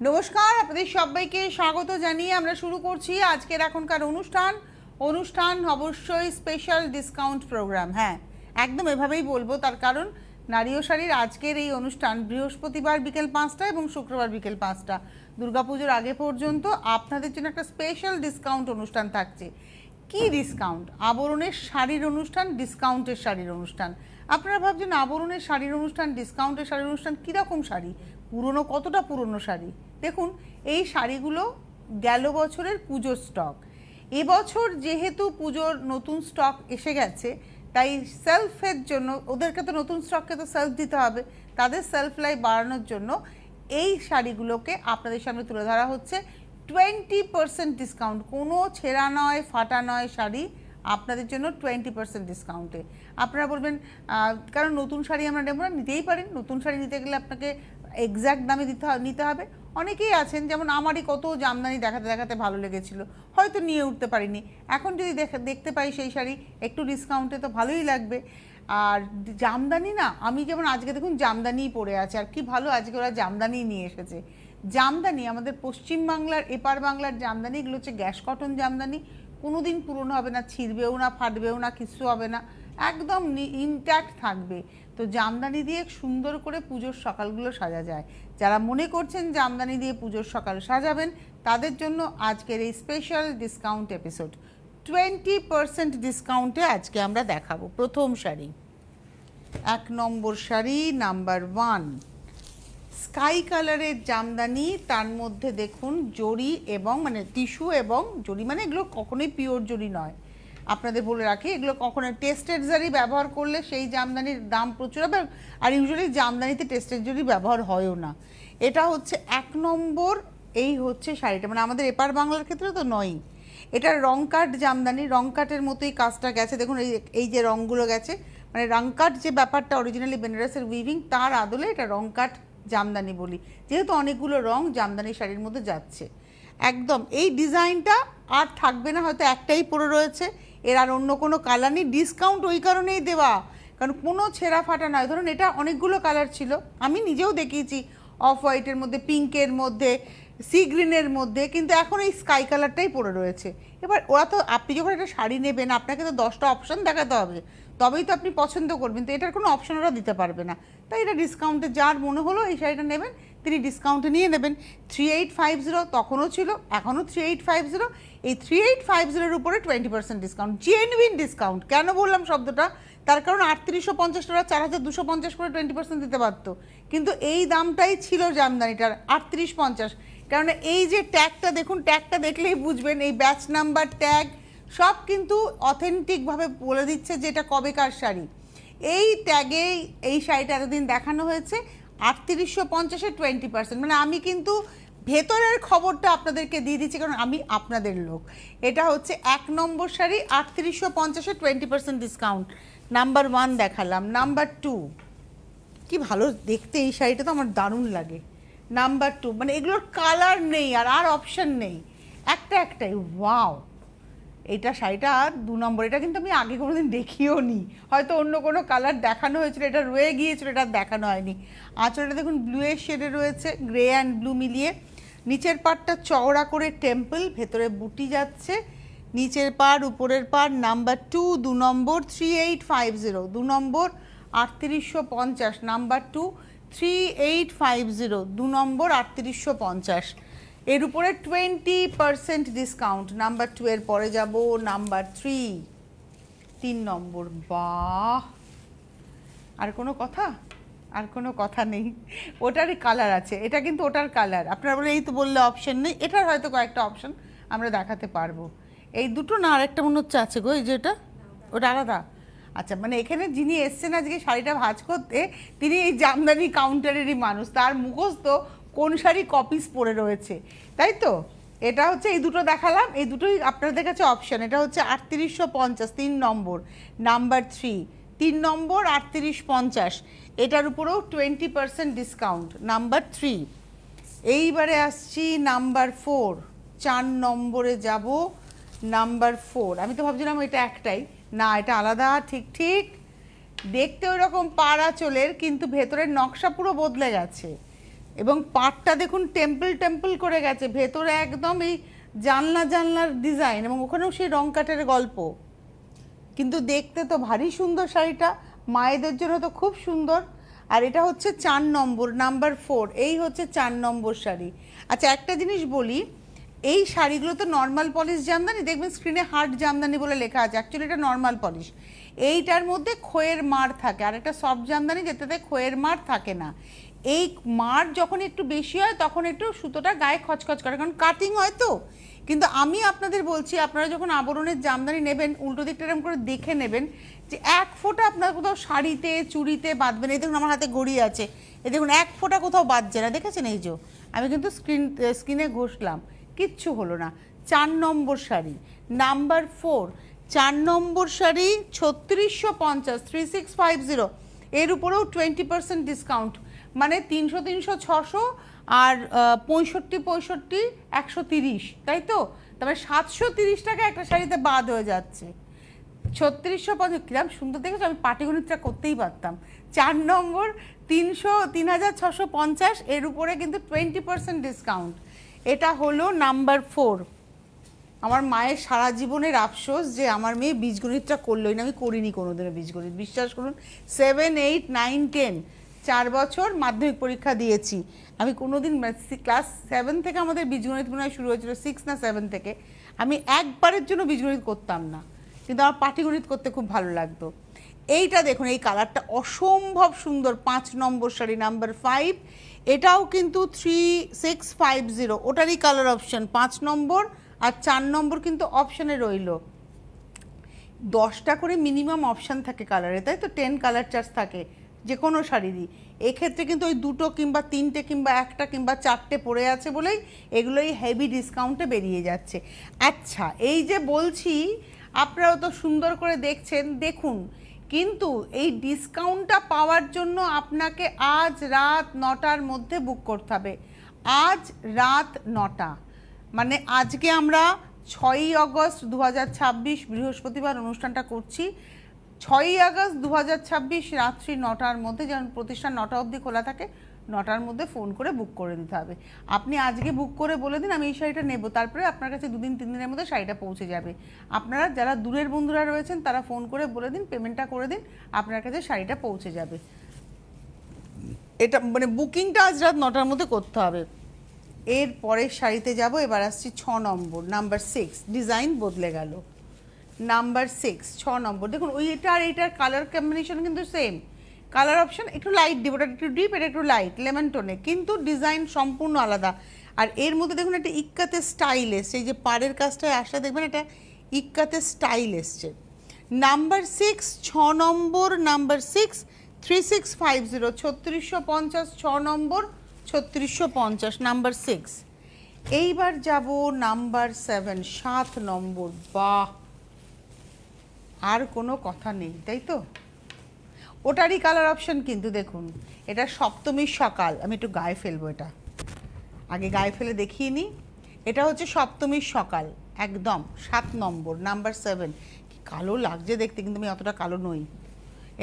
নমস্কার, আপনাদের সবাইকে স্বাগত জানিয়ে আমরা শুরু করছি আজকের এখনকার অনুষ্ঠান অবশ্যই স্পেশাল ডিসকাউন্ট প্রোগ্রাম। হ্যাঁ, একদম এভাবেই বলবো, তার কারণ নারী ও শাড়ির আজকের এই অনুষ্ঠান বৃহস্পতিবার বিকেল 5টা এবং শুক্রবার বিকেল 5টা, দুর্গাপুজোর আগে পর্যন্ত আপনাদের জন্য একটা স্পেশাল ডিসকাউন্ট অনুষ্ঠান থাকছে। কি ডিসকাউন্ট? আবরণের শাড়ির অনুষ্ঠান, ডিসকাউন্টের শাড়ির অনুষ্ঠান। আপনারা ভাবছেন আবরণের শাড়ির অনুষ্ঠান, ডিসকাউন্টের শাড়ির অনুষ্ঠান, কীরকম শাড়ি, পুরনো, কতটা পুরনো শাড়ি? দেখুন, এই শাড়িগুলো গেল বছরের পুজোর স্টক। এবছর যেহেতু পুজোর নতুন স্টক এসে গেছে, তাই সেলফের জন্য, ওদেরকে তো নতুন স্টককে তো সেলফ দিতে হবে, তাদের সেলফ লাইফ বাড়ানোর জন্য এই শাড়িগুলোকে আপনাদের সামনে তুলে ধরা হচ্ছে 20% ডিসকাউন্ট। কোনো ছেঁড়া নয়, ফাটা নয় শাড়ি আপনাদের জন্য 20% ডিসকাউন্টে। আপনারা বলবেন কারণ নতুন শাড়ি আমরা নেব না, নিতেই পারেন। নতুন শাড়ি নিতে গেলে আপনাকে এক্স্যাক্ট দামে নিতে হবে। অনেকেই আছেন, যেমন আমারই কত জামদানি দেখাতে দেখাতে ভালো লেগেছিল, হয়তো নিয়ে উঠতে পারিনি, এখন যদি দেখতে পাই সেই শাড়ি একটু ডিসকাউন্টে তো ভালোই লাগবে। আর জামদানি না, আমি যেমন আজকে দেখুন জামদানিই পরে আছে, আর কি ভালো আজকে ওরা জামদানি নিয়ে এসেছে। জামদানি আমাদের পশ্চিমবাংলার, এপার বাংলার জামদানি, এগুলো হচ্ছে গ্যাস কটন জামদানি, কোনো দিন পুরনো হবে না, ছিঁড়বেও না, ফাটবেও না, কিছু হবে না, একদম ইনট্যাক্ট থাকবে। তো জামদানি দিয়ে সুন্দর করে পুজোর সকালগুলো সাজা যায়। যারা মনে করছেন জামদানি দিয়ে পুজোর সকাল সাজাবেন, তাদের জন্য আজকের এই স্পেশাল ডিসকাউন্ট এপিসোড। 20% ডিসকাউন্টে আজকে আমরা দেখাবো প্রথম শাড়ি, 1 নম্বর শাড়ি, নাম্বার 1, স্কাই কালারের জামদানি। তার মধ্যে দেখুন জরি এবং মানে টিস্যু এবং জরি, মানে এগুলো কখনোই পিওর জরি নয়, আপনাদের বলে রাখি। এগুলো কখনোই টেস্টেড জারি ব্যবহার করলে সেই জামদানির দাম প্রচুর হবে, আর ইউজুয়ালি জামদানিতে টেস্টেড জরি ব্যবহার হয়ও না। এটা হচ্ছে 1 নম্বর, এই হচ্ছে শাড়িটা, মানে আমাদের এপার বাংলার ক্ষেত্রে তো নয়ই। এটা রং কাট জামদানি, রং কাটের মতোই কাজটা গেছে, দেখুন এই যে রঙগুলো গেছে, মানে রং কাট যে ব্যাপারটা অরিজিনালি বেনারসের উইভিং, তার আদলে এটা রং কাট জামদানি বলি, যেহেতু অনেকগুলো রং জামদানি শাড়ির মধ্যে যাচ্ছে। একদম এই ডিজাইনটা আর থাকবে না, হয়তো একটাই পরে রয়েছে, এর আর অন্য কোনো কালার নেই। ডিসকাউন্ট ওই কারণেই দেওয়া, কারণ কোনো ছেঁড়া ফাটা নয়। ধরুন এটা অনেকগুলো কালার ছিল, আমি নিজেও দেখিয়েছি, অফ হোয়াইটের মধ্যে, পিঙ্কের মধ্যে, সি গ্রিনের মধ্যে, কিন্তু এখন এই স্কাই কালারটাই পরে রয়েছে। এবার ওরা তো, আপনি যখন একটা শাড়ি নেবেন আপনাকে তো 10টা অপশান দেখাতে হবে, তবেই তো আপনি পছন্দ করবেন, তো এটার কোনো অপশান ওরা দিতে পারবে না। তাই এটা ডিসকাউন্টে, যার মনে হলো এই শাড়িটা নেবেন তিনি ডিসকাউন্টে নিয়ে নেবেন। 3850 তখনও ছিল, এখনও 3850। এই 3850-এর উপরে 20% ডিসকাউন্ট, জেনুইন ডিসকাউন্ট। কেন বললাম শব্দটা? তার কারণ 3850 টাকা 4250 করে 20% দিতে পারত, কিন্তু এই দামটাই ছিল জামদানিটার 3850। কারণ এই যে ট্যাগটা দেখুন, ট্যাগটা দেখলেই বুঝবেন, এই ব্যাচ নাম্বার ট্যাগ সব কিন্তু অথেন্টিকভাবে বলে দিচ্ছে যে এটা কবেকার শাড়ি। এই ট্যাগেই এই শাড়িটা এতদিন দেখানো হয়েছে 3850-এ 20%। মানে আমি কিন্তু ভেতরের খবরটা আপনাদেরকে দিয়ে দিচ্ছি, কারণ আমি আপনাদের লোক। এটা হচ্ছে 1 নম্বর শাড়ি, 3850-এ 20% ডিসকাউন্ট। নাম্বার 1 দেখালাম। নাম্বার 2, কি ভালো দেখতে এই শাড়িটা, তো আমার দারুণ লাগে। নাম্বার 2, মানে এগুলোর কালার নেই আর অপশান নেই, একটাই। ওয়াও, এটা শাড়িটা 2 নম্বর। এটা কিন্তু আমি আগে কোনোদিন দেখিও নি, হয়তো অন্য কোনো কালার দেখানো হয়েছিল, এটা রয়ে গিয়েছিল, এটা দেখানো হয়নি। আঁচলটা দেখুন ব্লুয়ের শেডে রয়েছে, গ্রে অ্যান্ড ব্লু মিলিয়ে। নিচের পাড়টা চওড়া করে টেম্পল, ভেতরে বুটি যাচ্ছে, নিচের পাড় উপরের পাড়। নাম্বার 2, 2 নম্বর, 3850, 2 নম্বর 3850, নাম্বার 2 3850, 2 নম্বর 3850। এর উপরে 20% ডিসকাউন্ট। নাম্বার 2 এর পরে যাব নাম্বার 3, 3 নম্বর। বাহ, আর কোনো কথা? আর কোনো কথা নেই, ওটারই কালার আছে, এটা কিন্তু ওটার কালার। আপনারা বলে এই তো বললে অপশন নেই, এটার হয়তো কয়েকটা অপশন আমরা দেখাতে পারবো। এই দুটো না, আরেকটা মনে হচ্ছে আছে গো, এই যে ওটা আলাদা। আচ্ছা, মানে এখানে যিনি এসছেন আজকে শাড়িটা ভাঁজ করতে, তিনি এই জামদানি কাউন্টারেরই মানুষ, তার মুখস্থ কোন শাড়ি কপিস পরে রয়েছে, তাই তো? এটা হচ্ছে এই দুটো দেখালাম, এই দুটোই আপনাদের কাছে অপশান। এটা হচ্ছে 3850, 3 নম্বর, নাম্বার 3, 3 নম্বর 3850, এটার উপরেও 20% ডিসকাউন্ট। নাম্বার 3। এইবারে আসছি নাম্বার 4, 4 নম্বরে যাব। নাম্বার 4, আমি তো ভাবছিলাম এটা একটাই, না এটা আলাদা। ঠিক দেখতে ওই রকম পাড়া চলের, কিন্তু ভেতরের নকশা পুরো বদলে গেছে। এবং পাটটা দেখুন টেম্পল টেম্পল করে গেছে, ভেতরে একদম এই জানলার ডিজাইন, এবং ওখানেও সেই রং কাঠের গল্প। কিন্তু দেখতে তো ভারী সুন্দর শাড়িটা, মায়েদের জন্য তো খুব সুন্দর। আর এটা হচ্ছে 4 নম্বর, নাম্বার 4, এই হচ্ছে 4 নম্বর শাড়ি। আচ্ছা একটা জিনিস বলি, এই শাড়িগুলো তো নর্মাল পলিশ জামদানি, দেখবেন স্ক্রিনে হার্ড জামদানি বলে লেখা আছে, অ্যাকচুয়ালি এটা নর্মাল পলিশ। এইটার মধ্যে খোয়ের মার থাকে, আর একটা সফট জামদানি যেটাতে খোয়ের মার থাকে না। এই মার যখন একটু বেশি হয় তখন একটু সুতোটা গায়ে খচখচ করে, কারণ কাটিং হয় তো। কিন্তু আমি আপনাদের বলছি, আপনারা যখন আবরণের জামদানি নেবেন, উল্টো দিকটা এরকম করে দেখে নেবেন যে এক ফোঁটা আপনার কোথাও শাড়িতে চুড়িতে বাঁধবেন। এই দেখুন আমার হাতে ঘড়ি আছে, এই দেখুন এক ফোঁটা কোথাও বাঁধছে না, দেখেছেন? এই যে আমি কিন্তু স্ক্রিনে ঘষলাম, কিচ্ছু হলো না। 4 নম্বর শাড়ি, নাম্বার 4, 4 নম্বর শাড়ি 3650, 3650, এর উপরেও 20% ডিসকাউন্ট, মানে 300 300 600 আর 65 130, তাই তো? তবে 730 টাকা একটা শাড়িতে বাদ হয়ে যাচ্ছে। 3650 কিরাম সুন্দর দেখেছো, আমি পাটিগণিতটা করতেই পারতাম। 4 নম্বর 3650, এর উপরে কিন্তু 20% ডিসকাউন্ট। এটা হলো নাম্বার 4। আমার মায়ের সারা জীবনের আফসোস যে আমার মেয়ে বীজগণিতটা করলোই না। আমি করিনি কোনোদিনও বীজগণিত, বিশ্বাস করুন। 7 8 9 10 4 বছর মাধ্যমিক পরীক্ষা দিয়েছি আমি, কোনোদিন ক্লাস 7 থেকে আমাদের বীজগণিত মনে হয় শুরু হয়েছিল, 6 না 7 থেকে। আমি একবারের জন্য বীজগণিত করতাম না, কিন্তু আমার পাটিগণিত করতে খুব ভালো লাগতো। এইটা দেখুন, এই কালারটা অসম্ভব সুন্দর। 5 নম্বর শাড়ি, নাম্বার 5, এটাও কিন্তু 3650, ওটারই কালার অপশন 5 নম্বর আর 4 নম্বর কিন্তু অপশানে রইল। 10টা করে মিনিমাম অপশান থাকে কালারে, তাই তো? 10 কালার চার্জ থাকে যে কোনো শাড়িরই। এক্ষেত্রে কিন্তু ওই 2টো কিংবা 3টে কিংবা 1টা কিংবা 4টে পড়ে আছে বলেই এগুলোই হেভি ডিসকাউন্টে বেরিয়ে যাচ্ছে। আচ্ছা এই যে বলছি, আপনারাও তো সুন্দর করে দেখছেন, দেখুন। কিন্তু এই ডিসকাউন্টটা পাওয়ার জন্য আপনাকে আজ রাত 9টার মধ্যে বুক করতে হবে। আজ রাত 9টা, মানে আজকে আমরা 6ই আগস্ট 2026 বৃহস্পতিবার অনুষ্ঠানটা করছি। 6ই আগস্ট 2026 রাত্রি 9টার মধ্যে, যেমন প্রতিষ্ঠান 9টা অবধি খোলা থাকে, 9টার মধ্যে ফোন করে বুক করে দিতে হবে। আপনি আজকে বুক করে বলে দিন আমি এই শাড়িটা নেব, তারপরে আপনার কাছে 2 দিন 3 দিনের মধ্যে শাড়িটা পৌঁছে যাবে। আপনারা যারা দূরের বন্ধুরা রয়েছেন তারা ফোন করে বলে দিন, পেমেন্টটা করে দিন, আপনার কাছে শাড়িটা পৌঁছে যাবে। এটা মানে বুকিংটা আজ রাত 9টার মধ্যে করতে হবে। এর পরের শাড়িতে যাব, এবার আসছি 6 নম্বর, নাম্বার 6, ডিজাইন বদলে গেল। নাম্বার 6, 6 নম্বর, দেখুন ওই এটা আর এইটার কালার কম্বিনেশন কিন্তু সেম। কালার অপশন একটু লাইট দিব, ওটা একটু ডিপ, এটা একটু লাইট লেমন টোনে, কিন্তু ডিজাইন সম্পূর্ণ আলাদা। আর এর মধ্যে দেখুন একটা ইক্কাতে স্টাইল এসছে, এই যে পাড়ের কাজটায় আসলে দেখবেন এটা ইক্কাতে স্টাইল এসছে। নাম্বার 6, 6 নম্বর, নাম্বার 6, 3650, 3650, 6 নম্বর 3650, নাম্বার 6। এইবার যাব নাম্বার 7, 7 নম্বর। বাহ, আর কোনো কথা নেই, তাই তো? ওটারই কালার অপশন কিন্তু দেখুন, এটা সপ্তমীর সকাল। আমি একটু গায়ে ফেলবো, এটা আগে গায়ে ফেলে দেখিয়ে নিই। এটা হচ্ছে সপ্তমীর সকাল, একদম 7 নম্বর, নাম্বার 7। কি কালো লাগছে দেখতে, কিন্তু আমি অতটা কালো নই।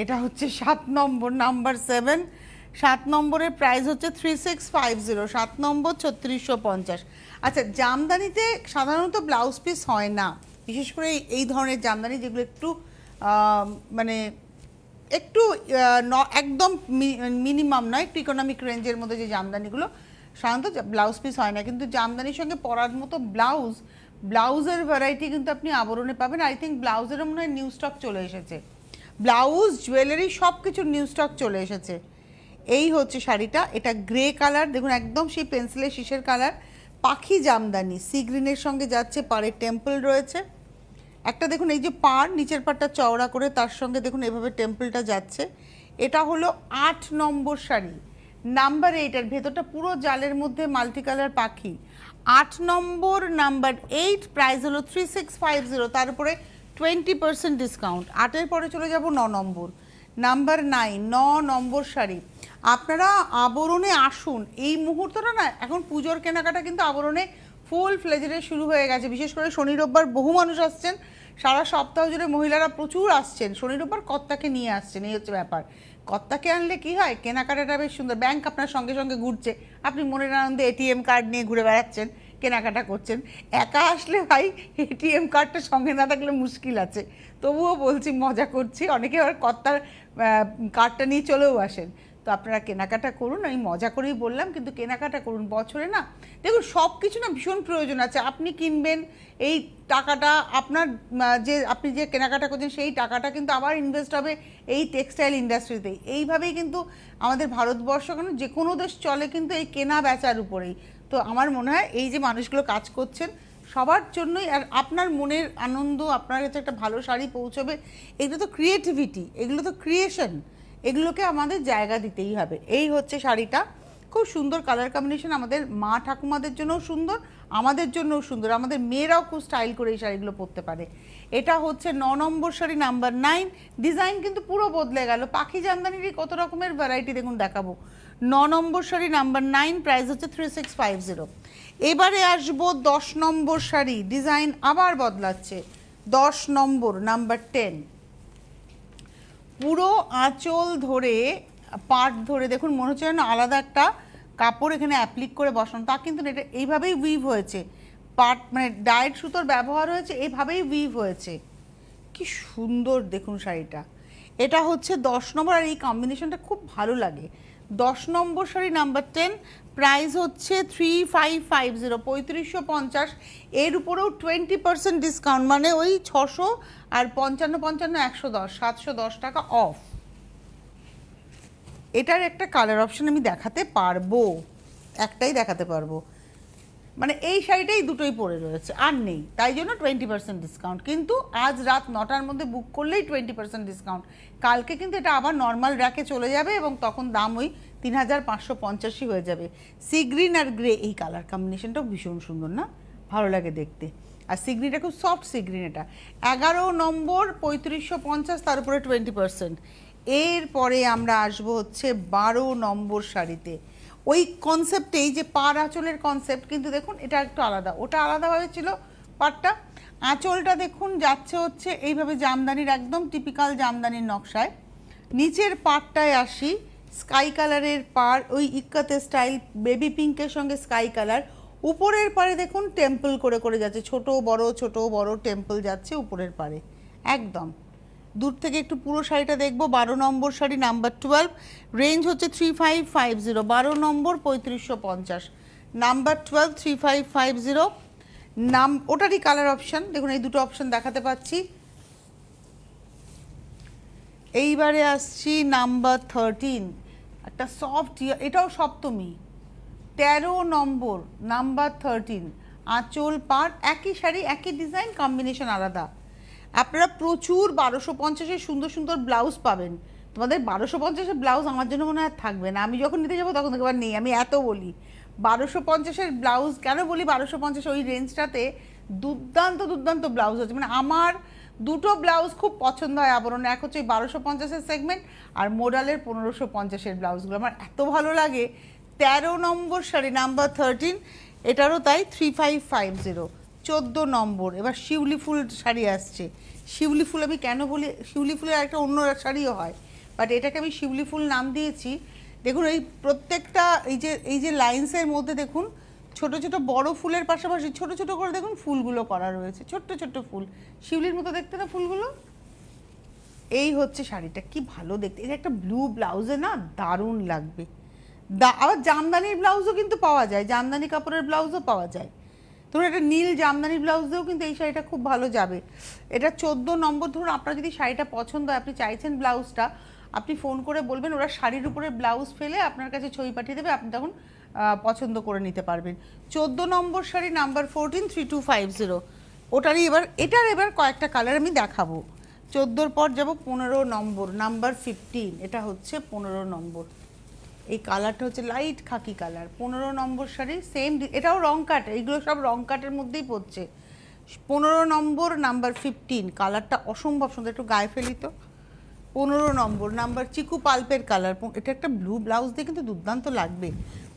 এটা হচ্ছে 7 নম্বর, নাম্বার 7। 7 নম্বরের প্রাইস হচ্ছে 3650, 7 নম্বর 3650। আচ্ছা, জামদানিতে সাধারণত ব্লাউজ পিস হয় না, বিশেষ করে এই ধরনের জামদানি যেগুলো একটু মানে একটু একদম মিনিমাম নয়, একটু ইকোনমিক রেঞ্জের মধ্যে যে জামদানিগুলো, সাধারণত ব্লাউজ পিস হয় না। কিন্তু জামদানির সঙ্গে পরার মতো ব্লাউজের ভ্যারাইটি কিন্তু আপনি আবরণে পাবেন। আই থিঙ্ক ব্লাউজেরও মনে হয় নিউ স্টক চলে এসেছে, ব্লাউজ জুয়েলারি সব কিছুর নিউ স্টক চলে এসেছে। এই হচ্ছে শাড়িটা, এটা গ্রে কালার, দেখুন একদম সেই পেন্সিলের শীষের কালার, পাখি জামদানি, সি গ্রিনের সঙ্গে যাচ্ছে, পাড়ে টেম্পল রয়েছে একটা, দেখুন এই যে পাড়, নিচের পাড়টা চওড়া করে, তার সঙ্গে দেখুন এভাবে টেম্পলটা যাচ্ছে। এটা হলো 8 নম্বর শাড়ি, নাম্বার 8, এর ভেতরটা পুরো জালের মধ্যে মাল্টি কালার পাখি। 8 নম্বর, নাম্বার 8, প্রাইস হলো 3650, তার উপরে 20% ডিসকাউন্ট। 8-এর পরে চলে যাব 9 নম্বর, নাম্বার 9, 9 নম্বর শাড়ি। আপনারা আবরণে আসুন, এই মুহূর্তটা না, এখন পুজোর কেনাকাটা কিন্তু আবরণে ফুল ফ্লেজে শুরু হয়ে গেছে। বিশেষ করে শনি রোববার বহু মানুষ আসছেন, সারা সপ্তাহ জুড়ে মহিলারা প্রচুর আসছেন, শনির উপর কর্তাকে নিয়ে আসছেন, এই হচ্ছে ব্যাপার। কর্তাকে আনলে কি হয়, কেনাকাটাটা বেশ সুন্দর, ব্যাংক আপনার সঙ্গে সঙ্গে ঘুরছে, আপনি মনের আনন্দে এটিএম কার্ড নিয়ে ঘুরে বেড়াচ্ছেন, কেনাকাটা করছেন। একা আসলে ভাই এটিএম কার্ডটা সঙ্গে না থাকলে মুশকিল আছে, তবুও বলছি, মজা করছি, অনেকে আবার কর্তার কার্ডটা নিয়ে চলেও আসেন। তো আপনারা কেনাকাটা করুন, আমি মজা করেই বললাম, কিন্তু কেনাকাটা করুন। বছরে না দেখুন সব কিছু না ভীষণ প্রয়োজন আছে, আপনি কিনবেন, এই টাকাটা আপনার যে আপনি যে কেনাকাটা করছেন সেই টাকাটা কিন্তু আবার ইনভেস্ট হবে এই টেক্সটাইল ইন্ডাস্ট্রিতেই। এইভাবেই কিন্তু আমাদের ভারতবর্ষ, কেন যে কোনো দেশ চলে কিন্তু এই কেনা বেচার উপরেই। তো আমার মনে হয় এই যে মানুষগুলো কাজ করছেন সবার জন্যই, আর আপনার মনের আনন্দ, আপনার কাছে একটা ভালো শাড়ি পৌঁছবে, এগুলো তো ক্রিয়েটিভিটি, এগুলো তো ক্রিয়েশন, এগুলোকে আমাদের জায়গা দিতেই হবে। এই হচ্ছে শাড়িটা, খুব সুন্দর কালার কম্বিনেশন, আমাদের মা ঠাকুমাদের জন্যও সুন্দর, আমাদের জন্যও সুন্দর, আমাদের মেয়েরাও খুব স্টাইল করে এই শাড়িগুলো পরতে পারে। এটা হচ্ছে 9 নম্বর শাড়ি, নাম্বার 9। ডিজাইন কিন্তু পুরো বদলে গেল, পাখি জামদানিরই কত রকমের ভ্যারাইটি দেখুন দেখাবো। 9 নম্বর শাড়ি, নাম্বার 9, প্রাইস হচ্ছে 3650। এবারে আসবো 10 নম্বর শাড়ি, ডিজাইন আবার বদলাচ্ছে। 10 নম্বর, নাম্বার 10, পুরো আঁচল ধরে পাট ধরে দেখুন, মনে হচ্ছে যেন আলাদা একটা কাপড় এখানে অ্যাপ্লিক করে বসানো, তা কিন্তু এটা এইভাবেই উইভ হয়েছে, পাট মানে ডায়েট সুতোর ব্যবহার হয়েছে, এইভাবেই উইভ হয়েছে। কি সুন্দর দেখুন শাড়িটা। এটা হচ্ছে 10 নম্বর, আর এই কম্বিনেশনটা খুব ভালো লাগে। 10 নম্বর শাড়ি, নাম্বার 10, প্রাইস হচ্ছে 3550, 3550। এর উপরেও 20% ডিসকাউন্ট, মানে ওই 600 আর 55 55 110, 710 টাকা অফ। এটার একটা কালার অপশন আমি দেখাতে পারবো, একটাই দেখাতে পারবো, মানে এই শাড়িটাই দুটোই পরে রয়েছে, আর নেই, তাই জন্য 20% ডিসকাউন্ট। কিন্তু আজ রাত 9টার মধ্যে বুক করলেই 20% ডিসকাউন্ট। কালকে কিন্তু এটা আবার নর্মাল র্যাকে চলে যাবে এবং তখন দাম ওই 3550 হয়ে যাবে। সি গ্রিন আর গ্রে, এই কালার কম্বিনেশনটাও ভীষণ সুন্দর না, ভালো লাগে দেখতে। আর সি গ্রিনটা খুব সফট সি গ্রিন। এটা 11 নম্বর, 3550, তার উপরে 20%। এরপরে আমরা আসবো হচ্ছে 12 নম্বর শাড়িতে। ওই কনসেপ্টেই যে পার আঁচলের কনসেপ্ট, কিন্তু দেখুন এটা একটু আলাদা, ওটা আলাদাভাবে ছিল পাড়টা, আঁচলটা দেখুন যাচ্ছে হচ্ছে এইভাবে জামদানির, একদম টিপিক্যাল জামদানির নকশায়। নিচের পাড়টায় আসি, স্কাই কালারের পাড়, ওই ইক্কাতে স্টাইল, বেবি পিঙ্কের সঙ্গে স্কাই কালার। উপরের পাড়ে দেখুন টেম্পল করে করে যাচ্ছে, ছোট বড় টেম্পল যাচ্ছে উপরের পাড়ে একদম। দূর থেকে একটু পুরো শাড়িটা দেখবো। 12 নম্বর শাড়ি, নাম্বার 12, রেঞ্জ হচ্ছে 3550, 12 নম্বর 3550, নাম্বার 12 3550। নাম ওটারই কালার অপশান দেখুন, এই দুটো অপশান দেখাতে পাচ্ছি। এইবারে আসছি নাম্বার 13, একটা সফট, এটাও সপ্তমী, 13 নম্বর, নাম্বার 13, আঁচল পাড়, একই শাড়ি একই ডিজাইন, কম্বিনেশন আলাদা। আপনারা প্রচুর 1250-এর সুন্দর সুন্দর ব্লাউজ পাবেন, তোমাদের 1250-এর ব্লাউজ আমার জন্য মনে হয় থাকবে না, আমি যখন নিতে যাবো তখন একবার নেই, আমি এত বলি। 1250-এর ব্লাউজ কেন বলি, 1250 ওই রেঞ্জটাতে দুর্দান্ত দুর্দান্ত ব্লাউজ আছে, মানে আমার দুটো ব্লাউজ খুব পছন্দ হয় আবরণ, এক হচ্ছে ওই 1250-এর সেগমেন্ট, আর মোডালের 1550-এর ব্লাউজগুলো আমার এত ভালো লাগে। 13 নম্বর শাড়ি, নাম্বার 13, এটারও তাই 3550। 14 নম্বর, এবার শিউলি ফুল শাড়ি আসছে। শিউলি ফুল আমি কেন বলি, শিউলি ফুলের একটা অন্য শাড়িও হয়, বাট এটাকে আমি শিউলি ফুল নাম দিয়েছি। দেখুন এই প্রত্যেকটা এই যে লাইন্সের মধ্যে দেখুন ছোট ছোট বড় ফুলের পাশাপাশি ছোট ছোট করে দেখুন ফুলগুলো করা রয়েছে, ছোট্ট ছোট্ট ফুল, শিউলির মতো দেখতে না ফুলগুলো। এই হচ্ছে শাড়িটা, কি ভালো দেখতে, এটা একটা ব্লু ব্লাউজে না দারুণ লাগবে। আবার জামদানির ব্লাউজও কিন্তু পাওয়া যায়, জামদানি কাপড়ের ব্লাউজও পাওয়া যায়। ধরুন একটা নীল জামদানির ব্লাউজ দিয়েও কিন্তু এই শাড়িটা খুব ভালো যাবে। এটা 14 নম্বর। ধরুন আপনার যদি শাড়িটা পছন্দ হয়, আপনি চাইছেন ব্লাউজটা, আপনি ফোন করে বলবেন, ওরা শাড়ির উপরে ব্লাউজ ফেলে আপনার কাছে ছবি পাঠিয়ে দেবে, আপনি তখন পছন্দ করে নিতে পারবেন। 14 নম্বর শাড়ি, নাম্বার 14, 3250। ওটারই এটার কয়েকটা কালার আমি দেখাবো। 14-র পর যাব 15 নম্বর, নাম্বার 15, এটা হচ্ছে 15 নম্বর। এই কালারটা হচ্ছে লাইট খাকি কালার। 15 নম্বর শাড়ি, সেম, এটাও রং কাট, এইগুলো সব রং কাটের মধ্যেই পড়ছে। 15 নম্বর, নাম্বার 15, কালারটা অসম্ভব সুন্দর, একটু গায়ে ফেলি তো। 15 নম্বর, নাম্বার চিকু পাল্পের কালার, এটা একটা ব্লু ব্লাউজ দিয়ে কিন্তু দুর্দান্ত লাগবে।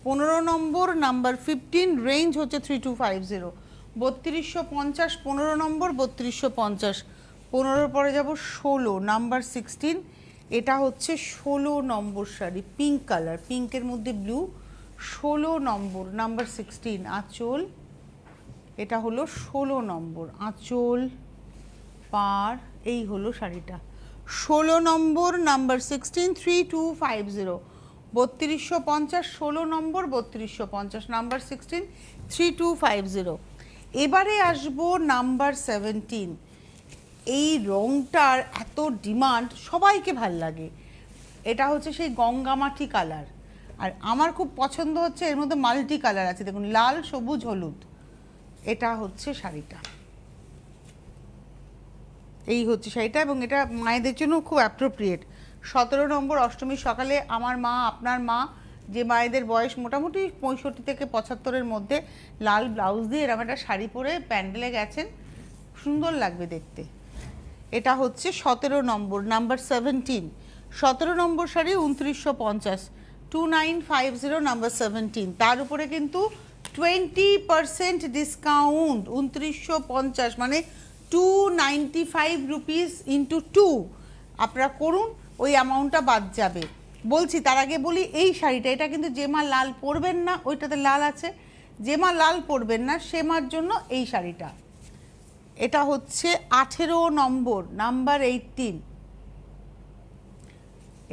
15 নম্বর, নাম্বার 15, রেঞ্জ হচ্ছে 3250। 3250 15 নম্বর 3250, 15 পরে যাব 16 নাম্বার 16, এটা হচ্ছে 16 নম্বর শাড়ি, পিঙ্ক কালার, পিঙ্কের মধ্যে ব্লু, 16 নম্বর নাম্বার 16 আঁচল, এটা হলো 16 নম্বর আঁচল পার, এই হলো শাড়িটা 16 নম্বর নাম্বার 16 3250, 3250 16 নম্বর 3250 নাম্বার 16 3250। এবারে আসবো নাম্বার 17, এই রংটার এত ডিমান্ড, সবাইকে ভাল লাগে, এটা হচ্ছে সেই গঙ্গামাটি কালার, আর আমার খুব পছন্দ হচ্ছে এর মধ্যে মাল্টি কালার আছে, দেখুন লাল সবুজ হলুদ, এটা হচ্ছে শাড়িটা, এই হচ্ছে শাড়িটা, এবং এটা মায়েদের জন্য খুব অ্যাপ্রোপ্রিয়েট। 17 নম্বর অষ্টমীর সকালে আমার মা, আপনার মা, যে মায়েদের বয়স মোটামুটি 65 থেকে 75-এর মধ্যে, লাল ব্লাউজ দিয়ে এরকম একটা শাড়ি পরে প্যান্ডেলে গেছেন, সুন্দর লাগবে দেখতে। এটা হচ্ছে 17 নম্বর নাম্বার 17, 17 নম্বর শাড়ি 2950, 2950 নাম্বার 17, তার উপরে কিন্তু 20% ডিসকাউন্ট, 2950 মানে 295 রুপিস ইন্টু 2 আপনারা করুন, ওই অ্যামাউন্টটা বাদ যাবে। বলছি তার আগে বলি, এই শাড়িটা, এটা কিন্তু যে মা লাল পরবেন না, ওইটাতে লাল আছে, যে মা লাল পরবেন না সে মার জন্য এই শাড়িটা। এটা হচ্ছে 18 নম্বর নাম্বার 18,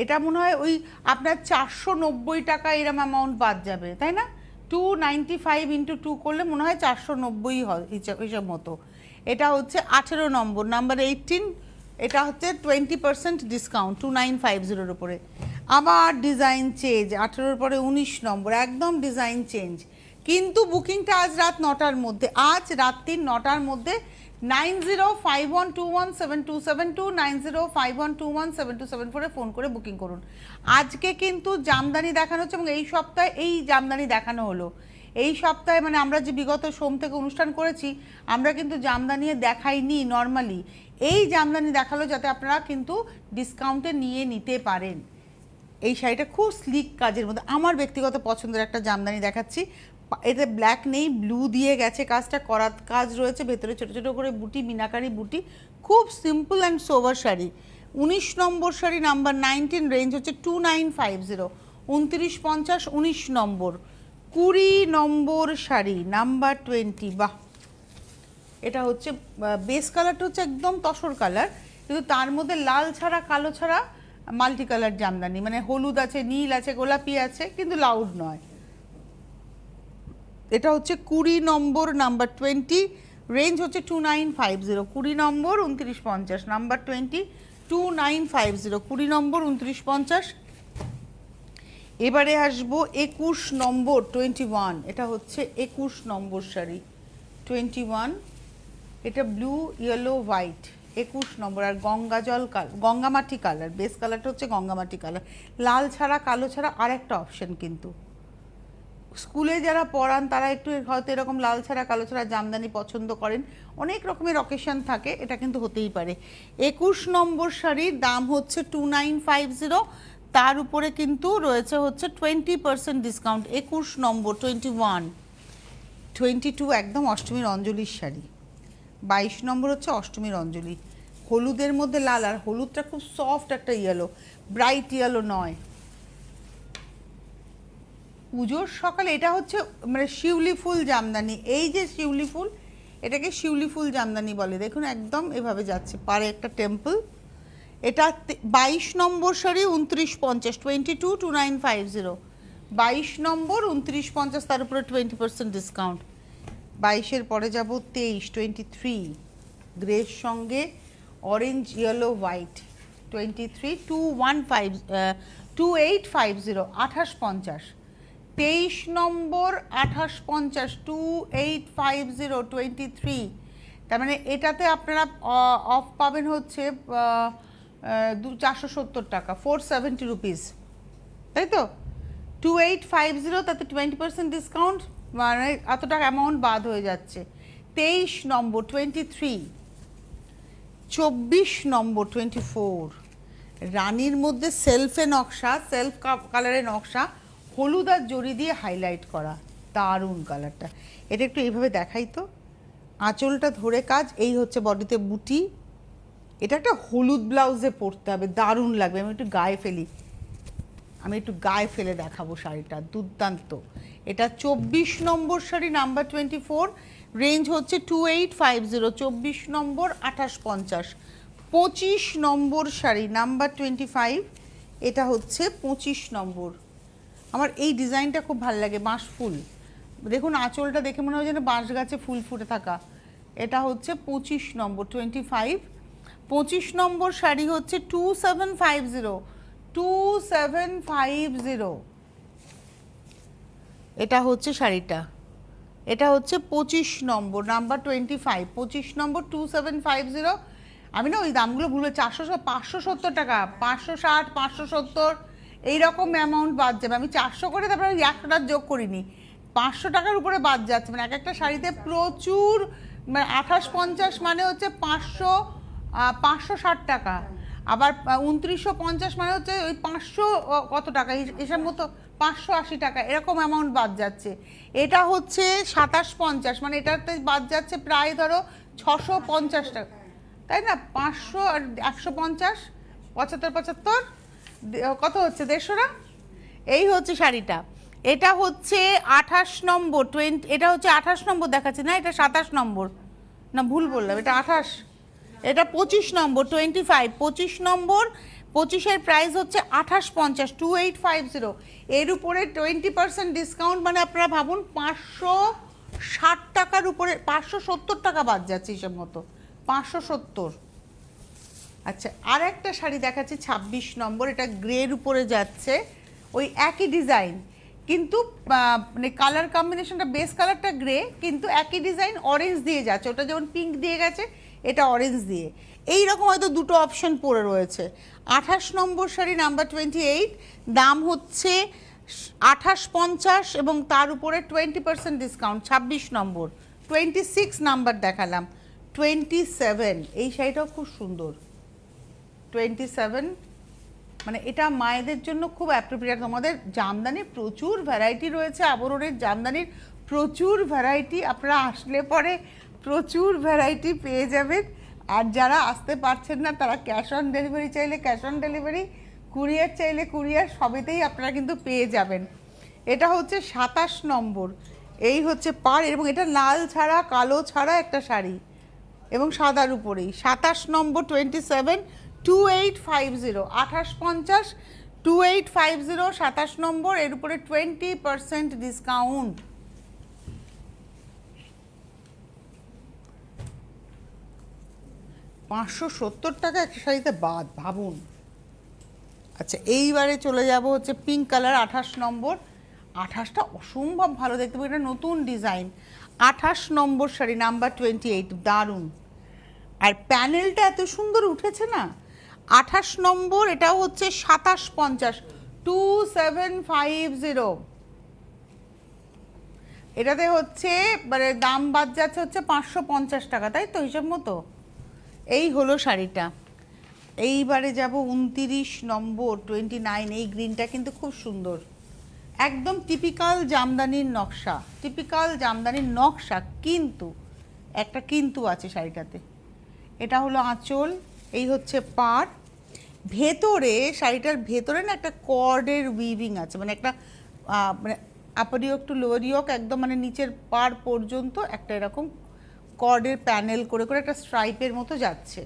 এটা মনে হয় ওই আপনার 490 টাকা এরম অ্যামাউন্ট বাদ যাবে, তাই না? 295 ইন্টু 2 করলে মনে হয় 490 হয় হিসাব মতো। এটা হচ্ছে 18 নম্বর নাম্বার 18, এটা হচ্ছে 20% ডিসকাউন্ট 2950-এর উপরে। আবার ডিজাইন চেঞ্জ, 18-এর পরে 19 নম্বর, একদম ডিজাইন চেঞ্জ, কিন্তু বুকিংটা আজ রাত 9টার মধ্যে, আজ রাত্রি 9টার মধ্যে 9051217272, 9051217274-এ ফোন করে বুকিং করুন। আজকে কিন্তু জামদানি দেখানো হচ্ছে, এবং এই সপ্তাহে এই জামদানি দেখানো হলো, এই সপ্তাহে মানে আমরা যে বিগত সোম থেকে অনুষ্ঠান করেছি, আমরা কিন্তু জামদানি দেখাইনি নর্মালি, এই জামদানি দেখালো যাতে আপনারা কিন্তু ডিসকাউন্টে নিয়ে নিতে পারেন। এই শাড়িটা খুব স্লিক কাজের মধ্যে, আমার ব্যক্তিগত পছন্দের একটা জামদানি দেখাচ্ছি, এতে ব্ল্যাক নেই, ব্লু দিয়ে গেছে কাজটা, করা কাজ রয়েছে, ভেতরে ছোটো ছোটো করে বুটি, মিনাকারি বুটি, খুব simple and sober sari. 19 number sari number 19, range হচ্ছে 2950, 2950 19 নম্বর। 20 নম্বর শাড়ি নাম্বার 20, বাহ, এটা হচ্ছে বেস কালারটা হচ্ছে একদম তসর কালার, কিন্তু তার মধ্যে লাল ছাড়া কালো ছাড়া মাল্টি কালার জামদানি, মানে হলুদ আছে, নীল আছে, গোলাপি আছে, কিন্তু লাউড নয়। এটা হচ্ছে 20 নম্বর নাম্বার 20, রেঞ্জ হচ্ছে 2950, 20 নম্বর 2950 নাম্বার 20, 2950, 20 নম্বর 2950। এবারে আসবো 21 নম্বর 21, এটা হচ্ছে 21 নম্বর শাড়ি 21, এটা ব্লু ইয়েলো হোয়াইট, 21 নম্বর, আর গঙ্গামাটি কালার, বেস কালারটা হচ্ছে গঙ্গামাটি কালার, লাল ছাড়া কালো ছাড়া আর একটা অপশন। কিন্তু স্কুলে যারা পড়ান তারা একটু হয়তো এরকম লাল ছাড়া কালো ছাড়া জামদানি পছন্দ করেন, অনেক রকমের অকেশন থাকে, এটা কিন্তু হতেই পারে। 21 নম্বর শাড়ির দাম হচ্ছে 2950, তার উপরে কিন্তু রয়েছে হচ্ছে 20% ডিসকাউন্ট। 21 নম্বর 21, 22 একদম অষ্টমীর অঞ্জলির শাড়ি, 22 নম্বর হচ্ছে অষ্টমীর অঞ্জলি, হলুদের মধ্যে লাল, আর হলুদটা খুব সফট একটা ইয়েলো, ব্রাইট ইয়েলো নয়। পুজোর সকালে এটা হচ্ছে মানে শিউলি ফুল জামদানি, এই যে শিউলি ফুল, এটাকে শিউলি ফুল জামদানি বলে, দেখুন একদম এভাবে যাচ্ছে, পারে একটা টেম্পল। এটা 22 নম্বর শাড়ি 2950, 222950, 22 নম্বর 2950, তার উপরে 20% ডিসকাউন্ট। 22-এর পরে যাব 23, 23 গ্রের সঙ্গে অরেঞ্জ ইয়েলো হোয়াইট, 23 2850, 2850, 23 নম্বর 2850, 2850, 23, তার মানে এটাতে আপনারা অফ পাবেন হচ্ছে 470 টাকা, 470 রুপিস, তাই তো? 2850, তাতে 20% ডিসকাউন্ট, মানে এত টাকা অ্যামাউন্ট বাদ হয়ে যাচ্ছে। 23 নম্বর 23, 24 নম্বর 24, রানীর মধ্যে সেলফে নকশা, সেলফ কালারের নকশা, হলুদ আর জরি দিয়ে হাইলাইট করা, দারুণ কালারটা। এটা একটু এইভাবে দেখাই তো, আঁচলটা ধরে কাজ, এই হচ্ছে বডিতে বুটি। এটা একটা হলুদ ব্লাউজে পরতে হবে, দারুণ লাগবে। আমি একটু গায়ে ফেলে দেখাবো শাড়িটা, দুর্দান্ত। এটা 24 নম্বর শাড়ি, নাম্বার 24, রেঞ্জ হচ্ছে 2850, 24 নম্বর 2850। 25 নম্বর শাড়ি নাম্বার 25, এটা হচ্ছে 25 নম্বর। আমার এই ডিজাইনটা খুব ভালো লাগে, বাঁশ ফুল। দেখুন আঁচলটা দেখে মনে হয় যেন বাঁশ গাছে ফুল ফুটে থাকা। এটা হচ্ছে 25 নম্বর, 25। 25 নম্বর শাড়ি হচ্ছে 2750, 2750। এটা হচ্ছে শাড়িটা, এটা হচ্ছে 25 নম্বর, নাম্বার 25, 25 নম্বর 2750। আমি না ওই দামগুলো ভুলে, 570 টাকা, 560, 570 এইরকম অ্যামাউন্ট বাদ যাবে। আমি 400 করে তারপরে 100 যোগ করিনি, 500 টাকার উপরে বাদ যাচ্ছে। মানে এক একটা শাড়িতে প্রচুর, মানে 2850 মানে হচ্ছে 560 টাকা, আবার 2950 মানে হচ্ছে ওই 500 কত টাকা এসব মতো, 580 টাকা এরকম অ্যামাউন্ট বাদ যাচ্ছে। এটা হচ্ছে 2750, মানে এটাতে বাদ যাচ্ছে প্রায় ধরো 650 টাকা, তাই না? 500 আর 150, 75 কত হচ্ছে, 150 না? এই হচ্ছে শাড়িটা। এটা হচ্ছে 28 নম্বর, এটা হচ্ছে 28 নম্বর দেখাচ্ছে না, এটা 27 নম্বর, না ভুল বললাম, এটা 28। এটা 25 নম্বর, 25, 25 নম্বর। 25-এর প্রাইস হচ্ছে 2850, 2850। এর উপরে 20% ডিসকাউন্ট, মানে আপনারা ভাবুন 560 টাকার উপরে 570 টাকা বাদ যাচ্ছে হিসেব মতো, 570। আচ্ছা, আর একটা শাড়ি দেখাচ্ছি 26 নম্বর, এটা গ্রের উপরে যাচ্ছে, ওই একই ডিজাইন কিন্তু মানে কালার কম্বিনেশনটা, বেস কালারটা গ্রে কিন্তু একই ডিজাইন অরেঞ্জ দিয়ে যাচ্ছে। ওটা যেমন পিঙ্ক দিয়ে গেছে, এটা অরেঞ্জ দিয়ে, এই রকম হয়তো দুটো অপশন পড়ে রয়েছে। 28 নম্বর শাড়ি নাম্বার 28, দাম হচ্ছে 2850 এবং তার উপরে 20% ডিসকাউন্ট। 26 নম্বর, 26 নাম্বার দেখালাম, 27। এই শাড়িটাও খুব সুন্দর, 27, মানে এটা মায়েদের জন্য খুব অ্যাপ্রোপ্রিয়েট। তোমাদের জামদানির প্রচুর ভ্যারাইটি রয়েছে, আবরণের জামদানির প্রচুর ভ্যারাইটি, আপনারা আসলে পরে প্রচুর ভ্যারাইটি পেয়ে যাবেন। আর যারা আসতে পারছেন না তারা ক্যাশ অন ডেলিভারি চাইলে ক্যাশ অন ডেলিভারি, কুরিয়ার চাইলে কুরিয়ার, সবেতেই আপনারা কিন্তু পেয়ে যাবেন। এটা হচ্ছে 27 নম্বর, এই হচ্ছে পাড়, এবং এটা লাল ছাড়া কালো ছাড়া একটা শাড়ি এবং সাদার উপরেই। 27 নম্বর, 27, 2850, 2850, 2850, 27 নম্বর, এর উপরে 20% ডিসকাউন্ট। $570 একটা শাড়িতে বাদ, ভাবুন। আচ্ছা, এইবারে চলে যাব হচ্ছে পিঙ্ক কালার, 28 নম্বর। 28টা অসম্ভব ভালো দেখতে পাবো, এটা নতুন ডিজাইন। 28 নম্বর শাড়ি নাম্বার 28, দারুণ। আর প্যানেলটা এত সুন্দর উঠেছে না। 28 নম্বর, এটাও হচ্ছে 2750, 2750। এটাতে হচ্ছে মানে দাম বাদ যাচ্ছে হচ্ছে 550 টাকা, তাই তো হিসাব মতো। এই হলো শাড়িটা। এইবারে যাব 29 নম্বর, 29, এই গ্রিনটা কিন্তু খুব সুন্দর, একদম টিপিক্যাল জামদানির নকশা, টিপিক্যাল জামদানির নকশা, কিন্তু একটা কিন্তু আছে শাড়িটাতে। এটা হলো আঁচল, এই হচ্ছে পাড়। ভেতরে, শাড়িটার ভেতরে না একটা কর্ডের উইভিং আছে, মানে একটা মানে আপার ইয়োক টু লোয়ার ইয়োক, একদম মানে নিচের পাড় পর্যন্ত একটা এরকম কর্ডের প্যানেল করে করে একটা স্ট্রাইপের মতো যাচ্ছে।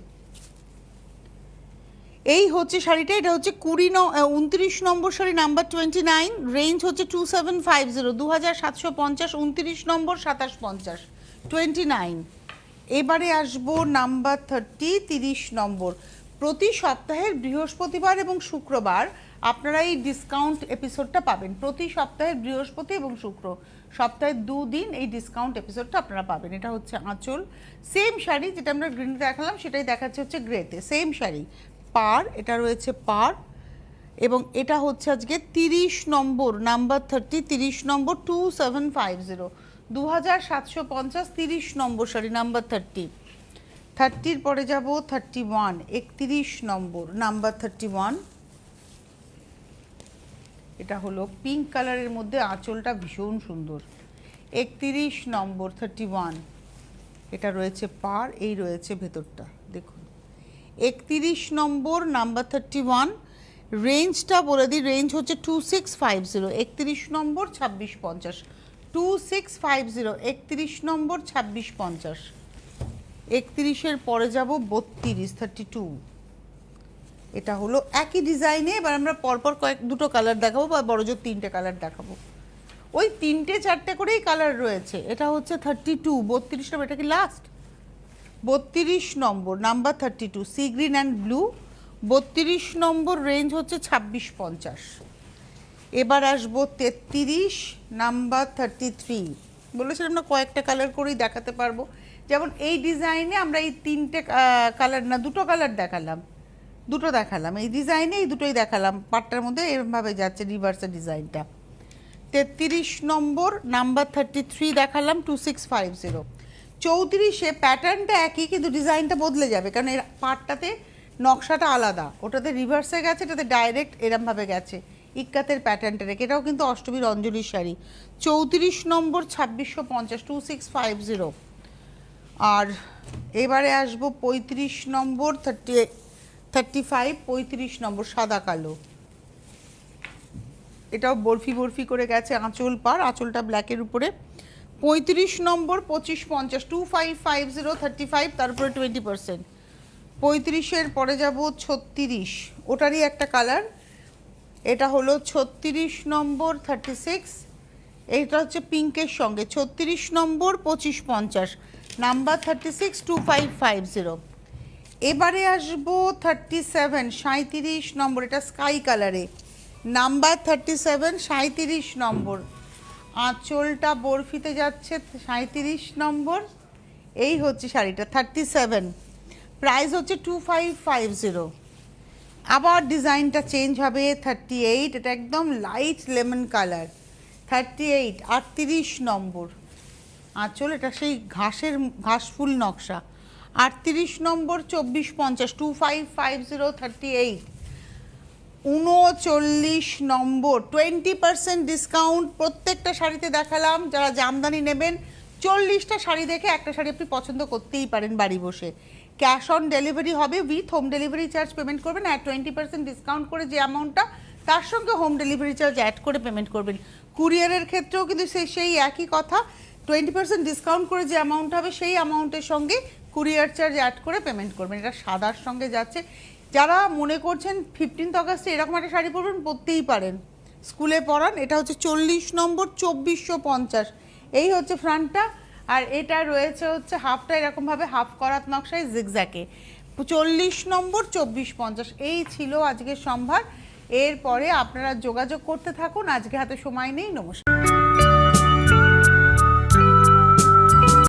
এই হচ্ছে শাড়িটা। এটা হচ্ছে 29 নম্বর শাড়ি নাম্বার 29, রেঞ্জ হচ্ছে 2750, 2750, 29 নম্বর, 2750, 29। এবারে আসবো নাম্বার 30, 30 নম্বর। প্রতি সপ্তাহের বৃহস্পতিবার এবং শুক্রবার আপনারা এই ডিসকাউন্ট এপিসোডটা পাবেন। প্রতি সপ্তাহের বৃহস্পতি এবং শুক্র, সপ্তাহে 2 দিন এই ডিসকাউন্ট এপিসোডটা আপনারা পাবেন। এটা হচ্ছে আঁচল, সেম শাড়ি যেটা আমরা গ্রিনে দেখালাম সেটাই দেখাচ্ছে হচ্ছে গ্রেতে, সেম শাড়ি। পাড়, এটা রয়েছে পাড়, এবং এটা হচ্ছে আজকে 30 নম্বর, নাম্বার 30, 30 নম্বর, 2750, 2750, 30 নম্বর শাড়ি নাম্বার 30। 30-র পরে যাব 31, 31 নম্বর, নাম্বার 31। এটা হলো পিঙ্ক কালারের মধ্যে, আঁচলটা ভীষণ সুন্দর। 31 নম্বর, 31। এটা রয়েছে পার, এই রয়েছে ভেতরটা। দেখুন 31 নম্বর, নাম্বার 31, রেঞ্জটা বলে দিই, রেঞ্জ হচ্ছে 2650, 31 নম্বর 2650, 2650, 31 নম্বর 2650। 31-এর পরে যাব 32, 32। এটা হলো একই ডিজাইনে। এবার আমরা পরপর দুটো কালার দেখাবো, বা বড়জোর 3টে কালার দেখাবো। ওই 3টে 4টে করেই কালার রয়েছে। এটা হচ্ছে 32, 32 নম্বর, এটা কি last? 32 number, number 32, sea green and blue, 32 number, range হচ্ছে 2650। এবার আসবো 33, নাম্বার 33। বলেছিলাম না কয়েকটা কালার করেই দেখাতে পারবো। যেমন এই ডিজাইনে আমরা এই 3টে কালার না, দুটো কালার দেখালাম, দুটো দেখালাম এই ডিজাইনে, এই দুটোই দেখালাম। পাটটার মধ্যে এরমভাবে যাচ্ছে রিভার্সের ডিজাইনটা। 33 নম্বর, নাম্বার 33 দেখালাম, 2650। 34-এ প্যাটার্নটা একই, কিন্তু ডিজাইনটা বদলে যাবে, কারণ এর পাটটাতে নকশাটা আলাদা, ওটাতে রিভার্সে গেছে, এটাতে ডাইরেক্ট এরমভাবে গেছে ইক্কাতের প্যাটার্নটা রেখে। এটাও কিন্তু অষ্টমীর অঞ্জলির শাড়ি। 34 নম্বর 2650, 2650। আর এবারে আসবো 35 নম্বর, 35, 35 নম্বর, সাদা কালো। এটাও বরফি বরফি করে গেছে আঁচল পার, আঁচলটা ব্ল্যাকের উপরে। 35 নম্বর 2550, 2550, 35, তারপরে 20%। 35-এর পরে যাব 36, ওটারই একটা কালার। এটা হলো 36 নম্বর 36, এইটা হচ্ছে পিঙ্কের সঙ্গে। 36 নম্বর 2550, নাম্বার 36, 2550। এবারে আসবো 37, 37 নম্বর, এটা স্কাই কালারে, নাম্বার 37, 37 নম্বর, আঁচলটা বরফিতে যাচ্ছে, 37 নম্বর। এই হচ্ছে শাড়িটা 37, প্রাইস হচ্ছে 2550। আবার ডিজাইনটা চেঞ্জ হবে 38, এটা একদম লাইট লেমন কালার, 38, 38 নম্বর আঁচল, এটা সেই ঘাসফুল নকশা। 38 নম্বর 2450, 2550, 38। 39 নম্বর, 20% ডিসকাউন্ট, প্রত্যেকটা শাড়িতে দেখালাম। যারা জামদানি নেবেন 40টা শাড়ি দেখে একটা শাড়ি আপনি পছন্দ করতেই পারেন বাড়ি বসে। ক্যাশ অন ডেলিভারি হবে, with home delivery charge payment করবেন। আর 20% ডিসকাউন্ট করে যে অ্যামাউন্টটা, তার সঙ্গে হোম ডেলিভারি চার্জ অ্যাড করে পেমেন্ট করবেন। কুরিয়ারের ক্ষেত্রেও কিন্তু সেই একই কথা, 20% ডিসকাউন্ট করে যে অ্যামাউন্ট হবে, সেই অ্যামাউন্টের সঙ্গে কুরিয়ার চার্জ অ্যাড করে পেমেন্ট করবেন। এটা সাদার সঙ্গে যাচ্ছে। যারা মনে করছেন 15 আগস্টে এরকম একটা শাড়ি পরবেন, পরতেই পারেন, স্কুলে পরান। এটা হচ্ছে 40 নম্বর 2450, এই হচ্ছে ফ্রন্টটা। আর এটা রয়েছে হচ্ছে হাফটা এরকমভাবে হাফ করাত নকশায় জিগজ্যাকে। 40 নম্বর 2450। এই ছিল আজকের সম্ভার। এরপরে আপনারা যোগাযোগ করতে থাকুন, আজকে হাতে সময় নেই। নমস্কার।